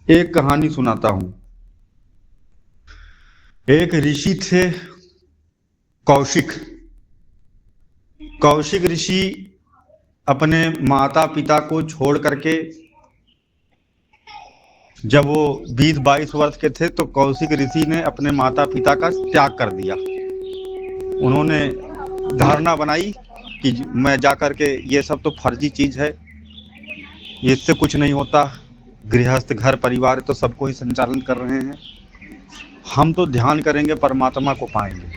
एक कहानी सुनाता हूं। एक ऋषि थे, कौशिक। कौशिक ऋषि अपने माता पिता को छोड़ करके, जब वो 20-22 वर्ष के थे तो कौशिक ऋषि ने अपने माता पिता का त्याग कर दिया। उन्होंने धारणा बनाई कि मैं जा करके, ये सब तो फर्जी चीज है, इससे कुछ नहीं होता। गृहस्थ घर परिवार तो सबको ही संचालन कर रहे हैं, हम तो ध्यान करेंगे, परमात्मा को पाएंगे।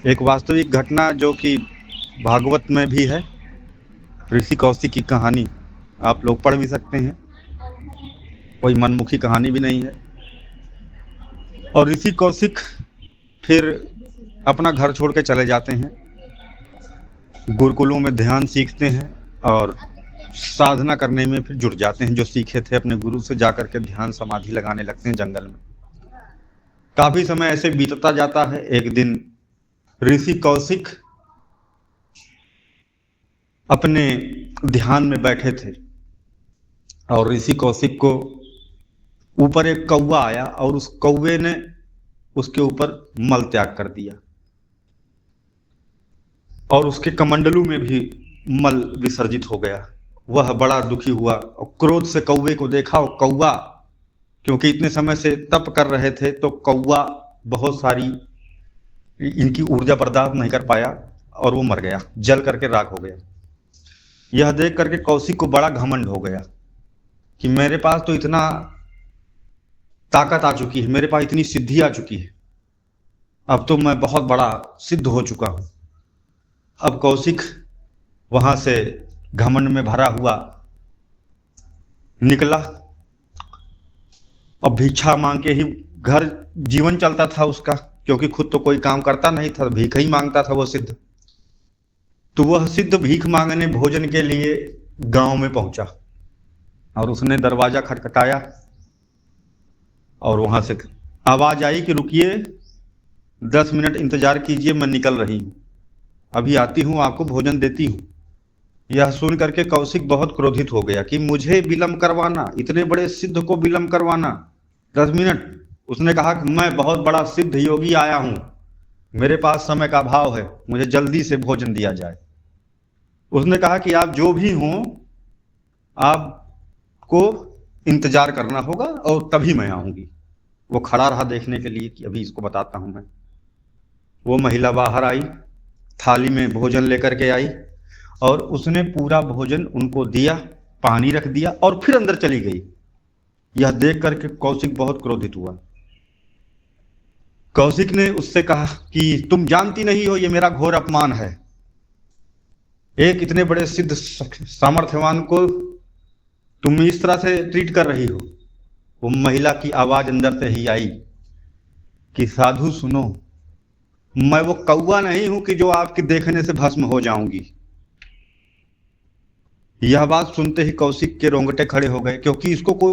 एक वास्तविक घटना जो कि भागवत में भी है, ऋषि कौशिक की कहानी आप लोग पढ़ भी सकते हैं, कोई मनमुखी कहानी भी नहीं है। और ऋषि कौशिक फिर अपना घर छोड़ के चले जाते हैं, गुरुकुलों में ध्यान सीखते हैं और साधना करने में फिर जुट जाते हैं। जो सीखे थे अपने गुरु से, जाकर के ध्यान समाधि लगाने लगते हैं जंगल में। काफी समय ऐसे बीतता जाता है। एक दिन ऋषि कौशिक अपने ध्यान में बैठे थे और ऋषि कौशिक को ऊपर एक कौवा आया और उस कौवे ने उसके ऊपर मल त्याग कर दिया और उसके कमंडलू में भी मल विसर्जित हो गया। वह बड़ा दुखी हुआ और क्रोध से कौवे को देखा, और कौवा, क्योंकि इतने समय से तप कर रहे थे तो कौवा बहुत सारी इनकी ऊर्जा बर्दाश्त नहीं कर पाया और वो मर गया, जल करके राख हो गया। यह देख करके कौशिक को बड़ा घमंड हो गया कि मेरे पास तो इतना ताकत आ चुकी है, मेरे पास इतनी सिद्धि आ चुकी है, अब तो मैं बहुत बड़ा सिद्ध हो चुका हूं। अब कौशिक वहां से घमंड में भरा हुआ निकला। अब भिक्षा मांग के ही घर जीवन चलता था उसका, क्योंकि खुद तो कोई काम करता नहीं था, भीख ही मांगता था वो सिद्ध। तो वह सिद्ध भीख मांगने भोजन के लिए गांव में पहुंचा और उसने दरवाजा खटखटाया और वहां से आवाज आई कि रुकिए, 10 मिनट इंतजार कीजिए, मैं निकल रही हूं, अभी आती हूं, आपको भोजन देती हूं। यह सुन करके कौशिक बहुत क्रोधित हो गया कि मुझे विलंब करवाना, इतने बड़े सिद्ध को विलंब करवाना 10 मिनट। उसने कहा कि मैं बहुत बड़ा सिद्ध योगी आया हूं, मेरे पास समय का अभाव है, मुझे जल्दी से भोजन दिया जाए। उसने कहा कि आप जो भी हों, आपको इंतजार करना होगा और तभी मैं आऊंगी। वो खड़ा रहा देखने के लिए कि अभी इसको बताता हूं मैं। वो महिला बाहर आई, थाली में भोजन लेकर के आई और उसने पूरा भोजन उनको दिया, पानी रख दिया और फिर अंदर चली गई। यह देख करके कौशिक बहुत क्रोधित हुआ। कौशिक ने उससे कहा कि तुम जानती नहीं हो, ये मेरा घोर अपमान है, एक इतने बड़े सिद्ध सामर्थ्यवान को तुम इस तरह से ट्रीट कर रही हो। वो महिला की आवाज अंदर से ही आई कि साधु सुनो, मैं वो कौवा नहीं हूं कि जो आपके देखने से भस्म हो जाऊंगी। यह बात सुनते ही कौशिक के रोंगटे खड़े हो गए, क्योंकि इसको को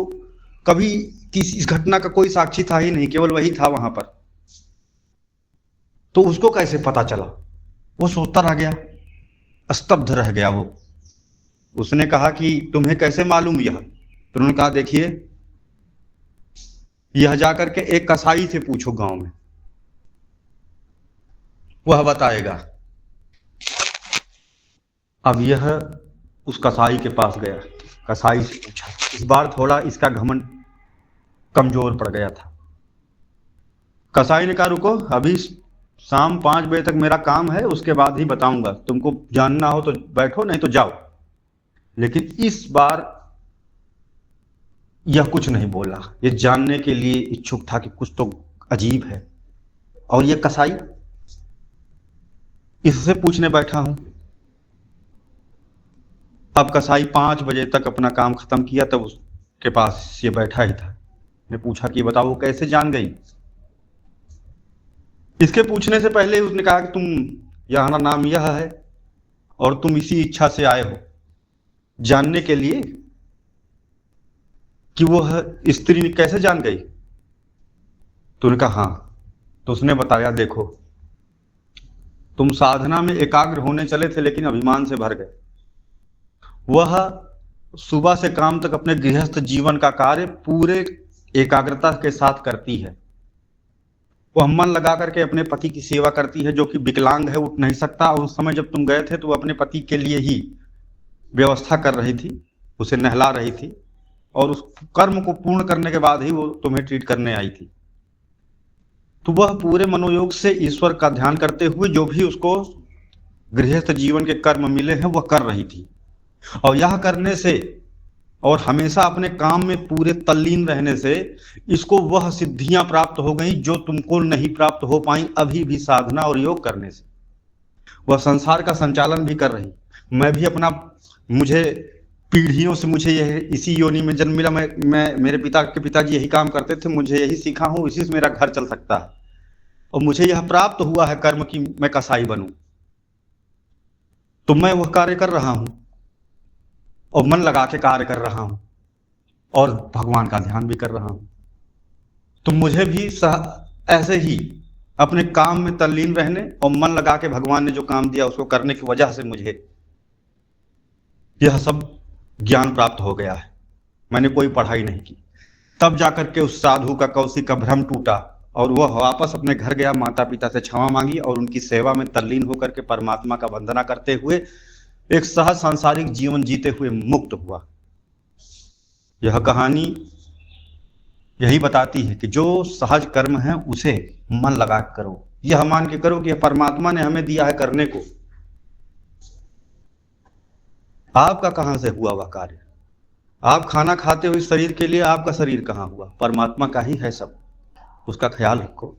कभी किसी इस घटना का कोई साक्षी था ही नहीं, केवल वही था वहां पर। तो उसको कैसे पता चला? वो सोचता रह गया, स्तब्ध रह गया वो। उसने कहा कि तुम्हें कैसे मालूम यह? तो उन्होंने कहा देखिए, यह जाकर के एक कसाई से पूछो गांव में, वह बताएगा। अब यह उस कसाई के पास गया, कसाई से पूछा। इस बार थोड़ा इसका घमंड कमजोर पड़ गया था। कसाई ने कहा रुको, अभी शाम 5 बजे तक मेरा काम है, उसके बाद ही बताऊंगा, तुमको जानना हो तो बैठो, नहीं तो जाओ। लेकिन इस बार यह कुछ नहीं बोला, ये जानने के लिए इच्छुक था कि कुछ तो अजीब है। और ये कसाई, इससे पूछने बैठा हूं। अब कसाई 5 बजे तक अपना काम खत्म किया, तब उसके पास ये बैठा ही था। ने पूछा कि बताओ वो कैसे जान गई? इसके पूछने से पहले ही उसने कहा कि तुम, यहाँ नाम यह है और तुम इसी इच्छा से आए हो, जानने के लिए कि वो स्त्री कैसे जान गई। तो उन्होंने कहा हाँ। तो उसने बताया देखो, तुम साधना में एकाग्र होने चले थे लेकिन अभिमान से भर गए। वह सुबह से काम तक अपने गृहस्थ जीवन का कार्य पूरे एकाग्रता के साथ करती है। वह मन लगा करके अपने पति की सेवा करती है, जो कि विकलांग है, उठ नहीं सकता। और उस समय जब तुम गए थे तो वो अपने पति के लिए ही व्यवस्था कर रही थी, उसे नहला रही थी, और उस कर्म को पूर्ण करने के बाद ही वो तुम्हें ट्रीट करने आई थी। तो वह पूरे मनोयोग से ईश्वर का ध्यान करते हुए जो भी उसको गृहस्थ जीवन के कर्म मिले हैं वह कर रही थी। और यह करने से और हमेशा अपने काम में पूरे तल्लीन रहने से इसको वह सिद्धियां प्राप्त हो गई जो तुमको नहीं प्राप्त हो पाई अभी भी साधना और योग करने से। वह संसार का संचालन भी कर रही। मैं भी अपना, मुझे पीढ़ियों से मुझे यह इसी योनि में जन्म मिला। मैं मेरे पिता के पिताजी यही काम करते थे, मुझे यही सीखा हूं, इसी से मेरा घर चल सकता है। और मुझे यह प्राप्त हुआ है कर्म की मैं कसाई बनूं, तो मैं वह कार्य कर रहा हूं और मन लगा के कार्य कर रहा हूं और भगवान का ध्यान भी कर रहा हूं। तो मुझे भी ऐसे ही अपने काम में तल्लीन रहने और मन लगा के भगवान ने जो काम दिया उसको करने की वजह से मुझे यह सब ज्ञान प्राप्त हो गया है। मैंने कोई पढ़ाई नहीं की। तब जाकर के उस साधु का कौशिक का भ्रम टूटा और वह वापस अपने घर गया, माता पिता से क्षमा मांगी और उनकी सेवा में तल्लीन होकर के परमात्मा का वंदना करते हुए एक सहज सांसारिक जीवन जीते हुए मुक्त हुआ। यह कहानी यही बताती है कि जो सहज कर्म है उसे मन लगा करो, यह मान के करो कि परमात्मा ने हमें दिया है करने को। आपका कहां से हुआ वह कार्य? आप खाना खाते हो इस शरीर के लिए, आपका शरीर कहां हुआ? परमात्मा का ही है सब, उसका ख्याल रखो।